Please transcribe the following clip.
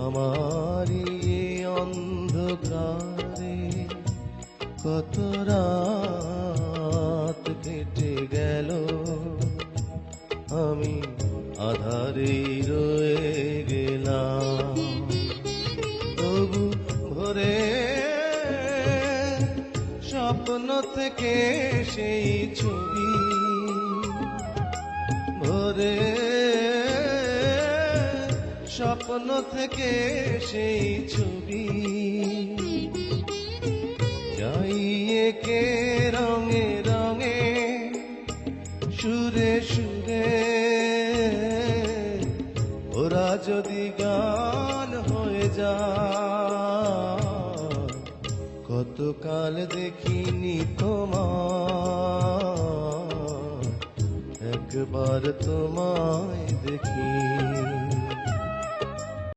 আমারি অন্ধকারে কত রাত কেটে গেল, আমি আধারেই রয়ে গেলাম। তবু ভোরে স্বপ্ন থেকে সেই ছবি, ভোরে স্বপ্ন থেকে সেই ছবি, যাই একে রঙে রঙে সুরে সুরে, ওরা যদি গান হয়ে যায়, কতকাল দেখিনি তোমায়, একবার তোমায় দেখি।